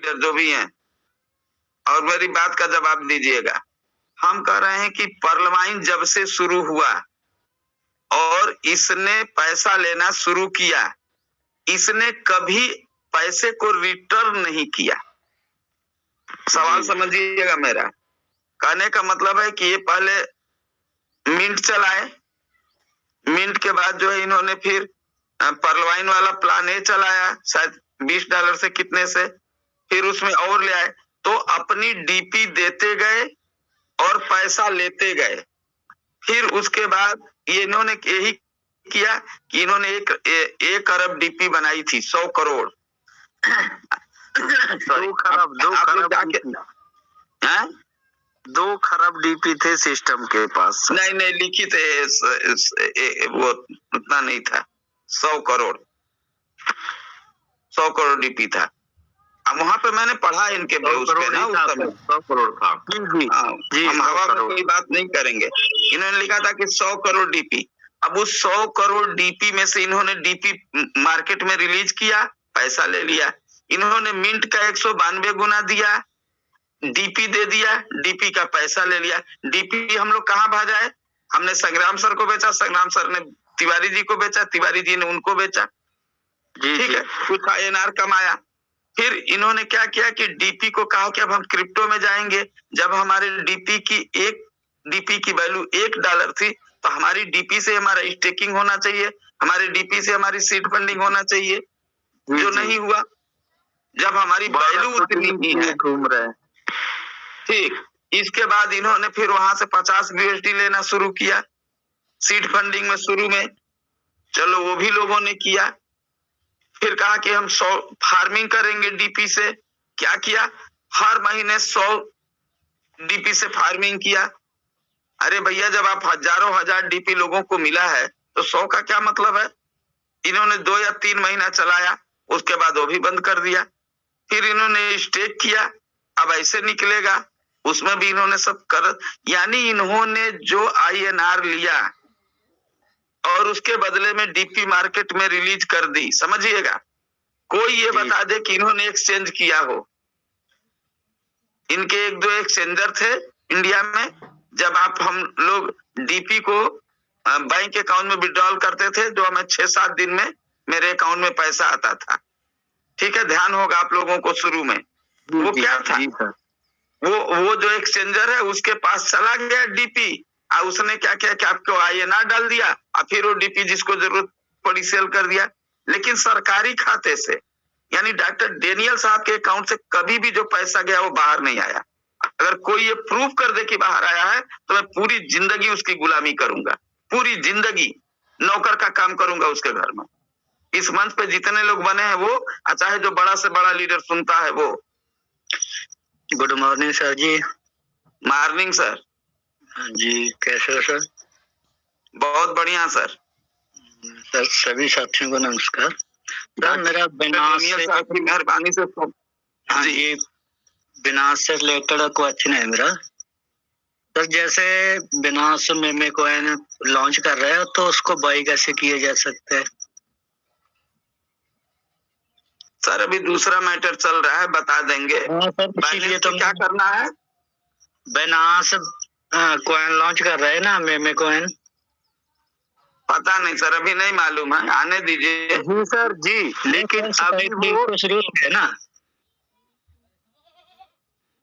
Leader जो भी हैं, और मेरी बात का जवाब दीजिएगा। हम कह रहे हैं कि पर्लमाइन जब से शुरू हुआ और इसने पैसा लेना शुरू किया, इसने कभी पैसे को रिटर्न नहीं किया। सवाल समझिएगा मेरा। कहने का मतलब है कि ये पहले मिंट चलाए, मिंट के बाद जो है इन्होंने फिर पर्लवाइन वाला प्लान ए चलाया, शायद $20 से कितने से, फिर उसमें और ले आए, तो अपनी डीपी देते गए और पैसा लेते गए। फिर उसके बाद ये इन्होंने यही किया कि इन्होंने एक अरब डीपी बनाई थी, 100 करोड़। 2 खरब डीपी थे सिस्टम के पास। नहीं लिखी थे वो उतना नहीं था, 100 करोड़ डीपी था। अब वहां पे मैंने पढ़ा इनके उस पे ना, उस समय 100 करोड़ था। जी, हम हवा में कोई बात नहीं करेंगे। इन्होंने लिखा था कि 100 करोड़ डीपी। अब उस 100 करोड़ डीपी में से इन्होंने डीपी मार्केट में रिलीज किया, पैसा ले लिया। इन्होंने मिंट का 192 गुना दिया, डीपी दे दिया, डीपी का पैसा ले लिया। डीपी हम लोग कहाँ भाजा है? हमने संग्राम सर को बेचा, संग्राम सर ने तिवारी जी को बेचा, तिवारी जी ने उनको बेचा। ठीक है, कुछ INR कमाया। फिर इन्होंने क्या किया कि डीपी को कहा कि अब हम क्रिप्टो में जाएंगे। जब हमारे डीपी की वैल्यू $1 थी, तो हमारी डीपी से हमारा स्टेकिंग होना चाहिए, हमारे डीपी से हमारी सीड फंडिंग होना चाहिए, जो नहीं हुआ। जब हमारी वैल्यू उतनी ही है, घूम रहे हैं। ठीक, इसके बाद इन्होंने फिर वहां से 50 USD लेना शुरू किया सीड फंडिंग में। शुरू में चलो वो भी लोगों ने किया। फिर कहा कि हम 100 फार्मिंग करेंगे डीपी से। क्या किया? हर महीने 100 डीपी से फार्मिंग किया। अरे भैया, जब आप हजारों हजार डीपी लोगों को मिला है तो 100 का क्या मतलब है? इन्होंने 2 या 3 महीना चलाया, उसके बाद वो भी बंद कर दिया। फिर इन्होंने स्टेक किया, अब ऐसे निकलेगा, उसमें भी इन्होंने सब कर, यानी इन्होंने जो INR लिया और उसके बदले में डीपी मार्केट में रिलीज कर दी। समझिएगा, कोई ये बता दे कि इन्होंने एक्सचेंज किया हो। इनके 1-2 एक्सचेंजर थे इंडिया में। जब हम लोग डीपी को बैंक अकाउंट में विड्रॉल करते थे, जो हमें 6-7 दिन में मेरे अकाउंट में पैसा आता था। ठीक है, ध्यान होगा आप लोगों को। शुरू में वो क्या था, वो जो एक्सचेंजर है उसके पास चला गया डीपी, और उसने क्या किया कि आपको INR डाल दिया, और फिर वो डीपी जिसको जरूरत पड़ी सेल कर दिया। लेकिन सरकारी खाते से, यानी डॉक्टर डेनियल साहब के अकाउंट से कभी भी जो पैसा गया वो बाहर नहीं आया। अगर कोई ये प्रूफ कर दे कि बाहर आया है, तो मैं पूरी जिंदगी उसकी गुलामी करूंगा, पूरी जिंदगी नौकर का काम करूंगा उसके घर में। इस मंच पे जितने लोग बने हैं वो, चाहे जो बड़ा से बड़ा लीडर सुनता है वो। गुड मॉर्निंग सर जी। मॉर्निंग सर जी, कैसे हो सर? बहुत बढ़िया सर। सर सभी साथियों को नमस्कार। सर मेरा बिनास से मेहरबानी से जी, बिनास से रिलेटेड क्वेश्चन है मेरा। सर जैसे बिनास मेमे कॉइन लॉन्च कर रहा है, तो उसको बाई कैसे किया जा सकता है? सर अभी दूसरा मैटर चल रहा है, बता देंगे। इसीलिए तो क्या करना है? बिनास कॉइन लॉन्च कर रहे हैं ना, मेमे कॉइन। पता नहीं सर, अभी नहीं मालूम है, आने दीजिए। जी सर जी, लेकिन अभी वो शुरू है ना,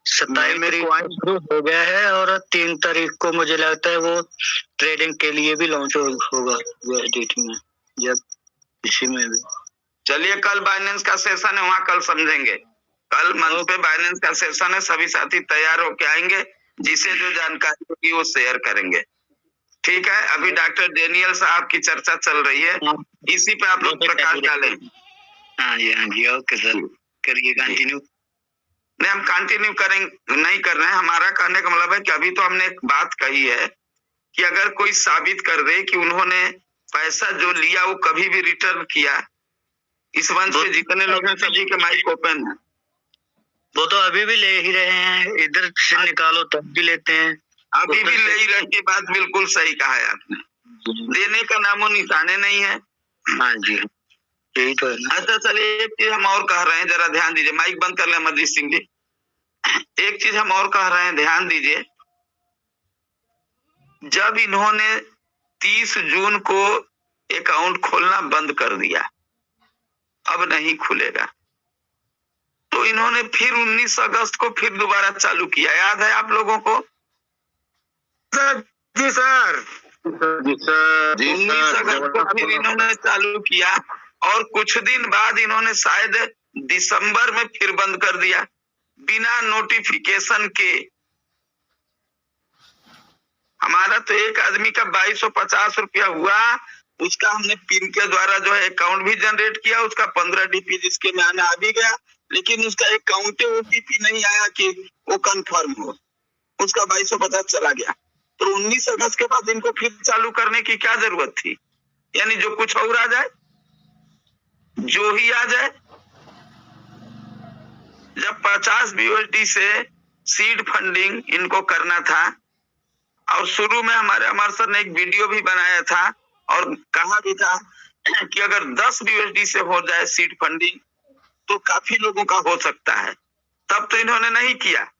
27 तारीख को शुरू हो गया है, और 3 तारीख को मुझे लगता है वो ट्रेडिंग के लिए भी लॉन्च होगा USDT में, जब इसी में भी। चलिए, कल बाइनेंस का सेशन है, वहाँ कल समझेंगे। कल मंच पे बाइनेंस का सेशन है, सभी साथी तैयार होके आएंगे, जिसे जो जानकारी होगी वो शेयर करेंगे। ठीक है, अभी डॉक्टर डेनियल साहब की चर्चा चल रही है, इसी पे आप लोग प्रकाश डालें। हाँ जी, ओके सर, करिए कंटिन्यू। नहीं, हम कंटिन्यू करेंगे, नहीं कर रहे हैं। हमारा कहने का मतलब है कि अभी तो हमने एक बात कही है कि अगर कोई साबित कर दे कि उन्होंने पैसा जो लिया वो कभी भी रिटर्न किया, इस मंच पे जितने लोग हैं सभी के माइक ओपन है। वो तो अभी भी ले ही रहे हैं, इधर से निकालो तब भी लेते हैं, अभी भी ले ही रहे। बात बिल्कुल सही कहा है आपने, देने का नामो निशाने नहीं है। हाँ जी, यही तो है ना। अच्छा चलिए, एक चीज हम और कह रहे हैं, जरा ध्यान दीजिए। माइक बंद कर ले अमरजीत सिंह जी। एक चीज हम और कह रहे हैं, ध्यान दीजिए। जब इन्होंने 30 जून को अकाउंट खोलना बंद कर दिया, अब नहीं खुलेगा, तो इन्होंने फिर 19 अगस्त को फिर दोबारा चालू किया। याद है आप लोगों को? जी सर। जी सर। 19 अगस्त को फिर इन्होंने चालू किया, और कुछ दिन बाद इन्होंने शायद दिसंबर में फिर बंद कर दिया, बिना नोटिफिकेशन के। हमारा तो एक आदमी का 2250 रुपया हुआ, उसका हमने पिन के द्वारा जो है अकाउंट भी जनरेट किया, उसका 15 DP जिसके में आने आ भी गया, लेकिन उसका अकाउंट OTP नहीं आया कि वो कंफर्म हो, उसका 2250 चला गया। तो 19 अगस्त के बाद इनको फिर चालू करने की क्या जरूरत थी? यानी जो कुछ और आ जाए, जो ही आ जाए। जब 50 BUSD से सीड फंडिंग इनको करना था, और शुरू में हमारे अमर सर ने एक वीडियो भी बनाया था और कहा भी था कि अगर 10 BUSD से हो जाए सीड फंडिंग तो काफी लोगों का हो सकता है। तब तो इन्होंने नहीं किया,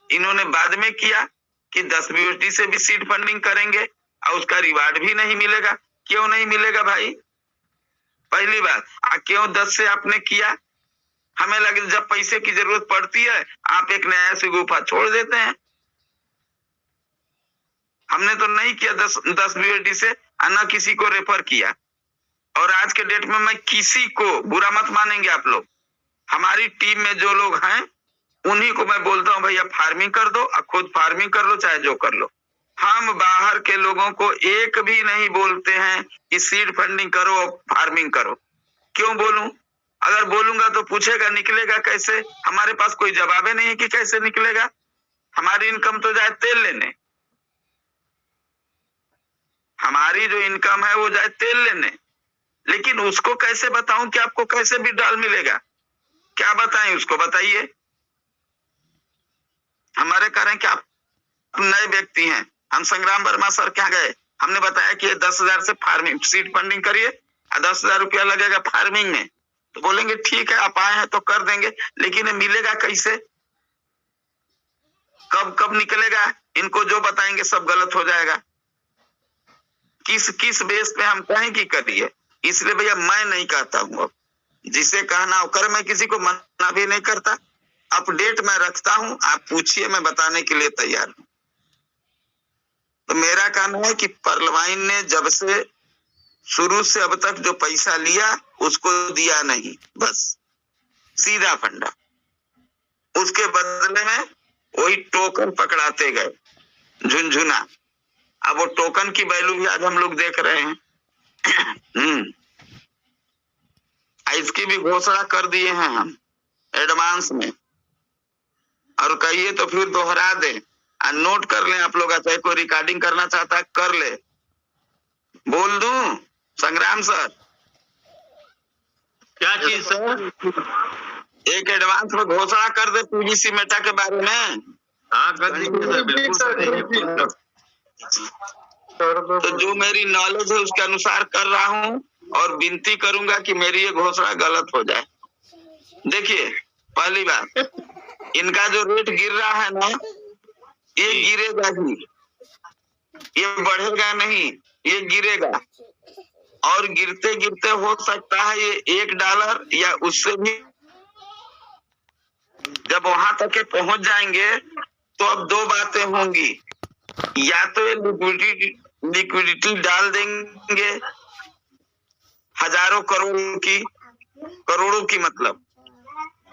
इन्होंने बाद में किया कि 10 BUSD से भी सीड फंडिंग करेंगे और उसका रिवार्ड भी नहीं मिलेगा। क्यों नहीं मिलेगा भाई? पहली बात, क्यों 10 से आपने किया? हमें लगे जब पैसे की जरूरत पड़ती है आप एक नया सी गुफा छोड़ देते हैं। हमने तो नहीं किया 10 BUSD से, न किसी को रेफर किया। और आज के डेट में मैं किसी को, बुरा मत मानेंगे आप लोग, हमारी टीम में जो लोग हैं उन्हीं को मैं बोलता हूं भैया फार्मिंग कर दो, और खुद फार्मिंग कर लो चाहे जो कर लो। हम बाहर के लोगों को एक भी नहीं बोलते हैं कि सीड फंडिंग करो, फार्मिंग करो। क्यों बोलूं? अगर बोलूंगा तो पूछेगा निकलेगा कैसे? हमारे पास कोई जवाब ही नहीं है कि कैसे निकलेगा। हमारी इनकम तो जाए तेल लेने, हमारी जो इनकम है वो जाए तेल लेने, लेकिन उसको कैसे बताऊं कि आपको कैसे भी डाल मिलेगा? क्या बताएं उसको? बताइए। हमारे कह रहे हैं कि आप नए व्यक्ति हैं, हम संग्राम वर्मा सर क्या गए, हमने बताया कि 10,000 से फार्मिंग सीड फंडिंग करिए और 10,000 रुपया लगेगा फार्मिंग में, तो बोलेंगे ठीक है आप आए हैं तो कर देंगे, लेकिन मिलेगा कैसे? कब कब निकलेगा? इनको जो बताएंगे सब गलत हो जाएगा। किस किस बेस पे हम कहें कि करिए? इसलिए भैया मैं नहीं कहता हूँ, जिसे कहना हो कर, मैं किसी को मना भी नहीं करता। अपडेट मैं रखता हूं, आप पूछिए, मैं बताने के लिए तैयार हूं। तो मेरा कहना है कि पर्लवाइन ने जब से शुरू से अब तक जो पैसा लिया उसको दिया नहीं, बस सीधा फंडा। उसके बदले में वही टोकन पकड़ाते गए, झुनझुना। अब वो टोकन की वैल्यू भी आज हम लोग देख रहे हैं। इसकी भी घोषणा कर दिए हैं हम एडवांस में, और कहिए तो फिर दोहरा दे, नोट कर लें आप लोग। चाहे कोई रिकॉर्डिंग करना चाहता है कर ले। बोल दूं संग्राम सर? क्या चीज सर? एक एडवांस में घोषणा कर दे PVC मेटा के बारे में। हाँ कर दीजिए सर, बिल्कुल। तो जो मेरी नॉलेज है उसके अनुसार कर रहा हूं, और विनती करूंगा कि मेरी ये घोषणा गलत हो जाए। देखिए, पहली बात, इनका जो रेट गिर रहा है ना, ये गिरेगा ही, ये बढ़ेगा नहीं, ये गिरेगा। और गिरते गिरते हो सकता है ये $1 या उससे भी, जब वहां तक के पहुंच जाएंगे तो अब दो बातें होंगी, या तो ये लिक्विडिटी डाल देंगे हजारों करोड़ों की मतलब।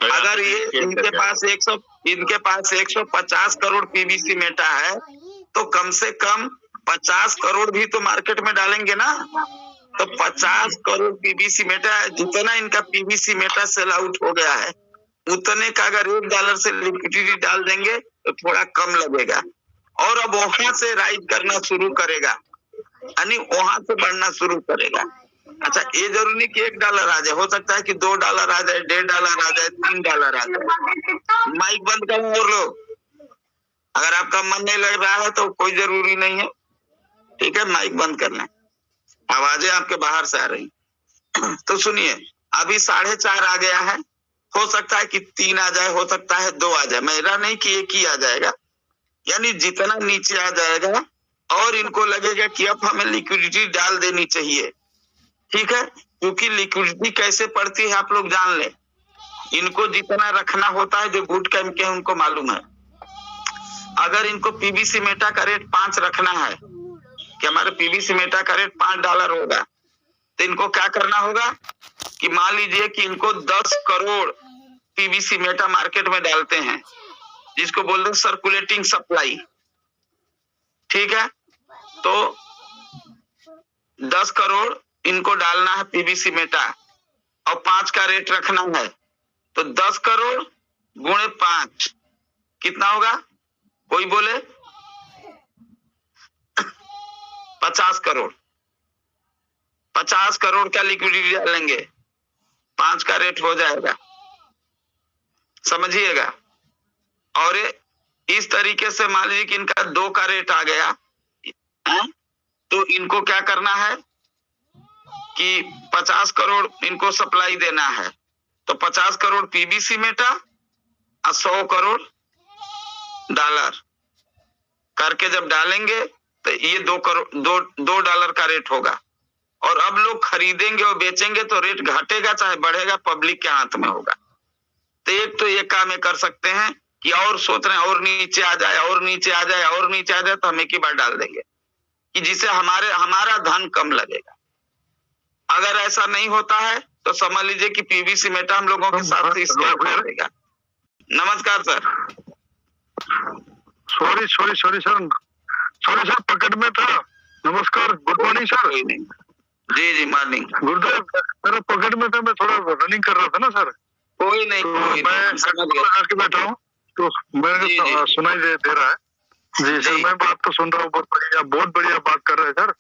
अगर ये इनके पास 150 करोड़ PVC मेटा है, तो कम से कम 50 करोड़ भी तो मार्केट में डालेंगे ना। तो 50 करोड़ PVC मेटा है, जितना इनका PVC मेटा सेल आउट हो गया है, उतने का अगर $1 से लिक्विडिटी डाल देंगे तो थोड़ा कम लगेगा, और अब वहां से राइज करना शुरू करेगा, यानी वहां से बढ़ना शुरू करेगा। अच्छा, ये जरूरी नहीं कि $1 आ जाए, हो सकता है कि $2 आ जाए, $1.5 आ जाए, $3 आ जाए। माइक बंद करो और लोग, अगर आपका मन नहीं लग रहा है तो कोई जरूरी नहीं है, ठीक है, माइक बंद कर लें। आवाजें आपके बाहर से आ रही। तो सुनिए, अभी 4.5 आ गया है, हो सकता है कि 3 आ जाए, हो सकता है 2 आ जाए, मेरा नहीं कि 1 ही आ जाएगा। यानी जितना नीचे आ जाएगा और इनको लगेगा कि अब हमें लिक्विडिटी डाल देनी चाहिए, ठीक है, क्योंकि लिक्विडिटी कैसे पड़ती है आप लोग जान ले। इनको जितना रखना होता है, जो गुड कैम के हैं उनको मालूम है। अगर इनको पीवीसी मेटा का रेट 5 रखना है कि हमारे पीवीसी मेटा का रेट $5 होगा, तो इनको क्या करना होगा कि मान लीजिए कि इनको 10 करोड़ पीवीसी मेटा मार्केट में डालते हैं, जिसको बोलते हैं सर्कुलेटिंग सप्लाई, ठीक है। तो 10 करोड़ इनको डालना है पीवीसी मेटा और 5 का रेट रखना है, तो 10 करोड़ गुणे 5 कितना होगा, कोई बोले 50 करोड़। 50 करोड़ का लिक्विडिटी डालेंगे, 5 का रेट हो जाएगा, समझिएगा। और इस तरीके से मान लीजिए कि इनका 2 का रेट आ गया है, तो इनको क्या करना है कि 50 करोड़ इनको सप्लाई देना है, तो 50 करोड़ पीवीसी मेटा और 100 करोड़ डॉलर करके जब डालेंगे तो ये $2 का रेट होगा। और अब लोग खरीदेंगे और बेचेंगे तो रेट घटेगा चाहे बढ़ेगा, पब्लिक के हाथ में होगा। तो एक तो ये काम कर सकते हैं कि और सोच रहे हैं और नीचे आ जाए, और नीचे आ जाए, और नीचे आ जाए, तो हम एक ही बार डाल देंगे कि जिससे हमारा धन कम लगेगा। अगर ऐसा नहीं होता है तो समझ लीजिए कि पीवीसी मेटा हम लोगों के साथ स्कैम करेगा। नमस्कार सर। सॉरी सर, पकड़ में था। नमस्कार, गुड मॉर्निंग सर। कोई नहीं, जी मॉर्निंग। गुरुदेव, मेरा पकड़ में था, मैं थोड़ा रनिंग कर रहा था ना सर। कोई नहीं, तो कोई मैं लगा के बैठा हूँ, तो मैं सुनाई दे रहा है। जी सर, मैं बात तो सुन रहा हूँ, बहुत बढ़िया बात कर रहे हैं सर।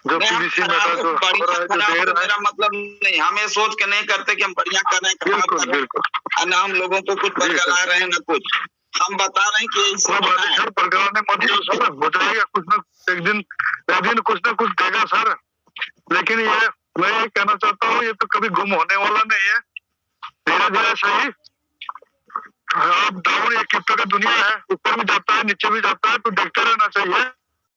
जो पीवीसी मेटा जो दे रहा है, मेरा मतलब नहीं, हम ये सोच के नहीं करते कि हम बढ़िया कर रहे हैं, बिल्कुल, ना हम लोगों को कुछ बरगला रहे हैं, ना कुछ। हम बता रहे हैं कि सर बरगलाने मत दो सर, हो जाएगा कुछ ना एक दिन कुछ ना कुछ देगा सर। लेकिन ये मैं ये कहना चाहता हूँ, ये तो कभी गुम होने वाला नहीं है, धीरे धीरे सही। अब डाउन ये क्रिप्टो का दुनिया है, ऊपर भी जाता है नीचे भी जाता है, तो देखते रहना चाहिए।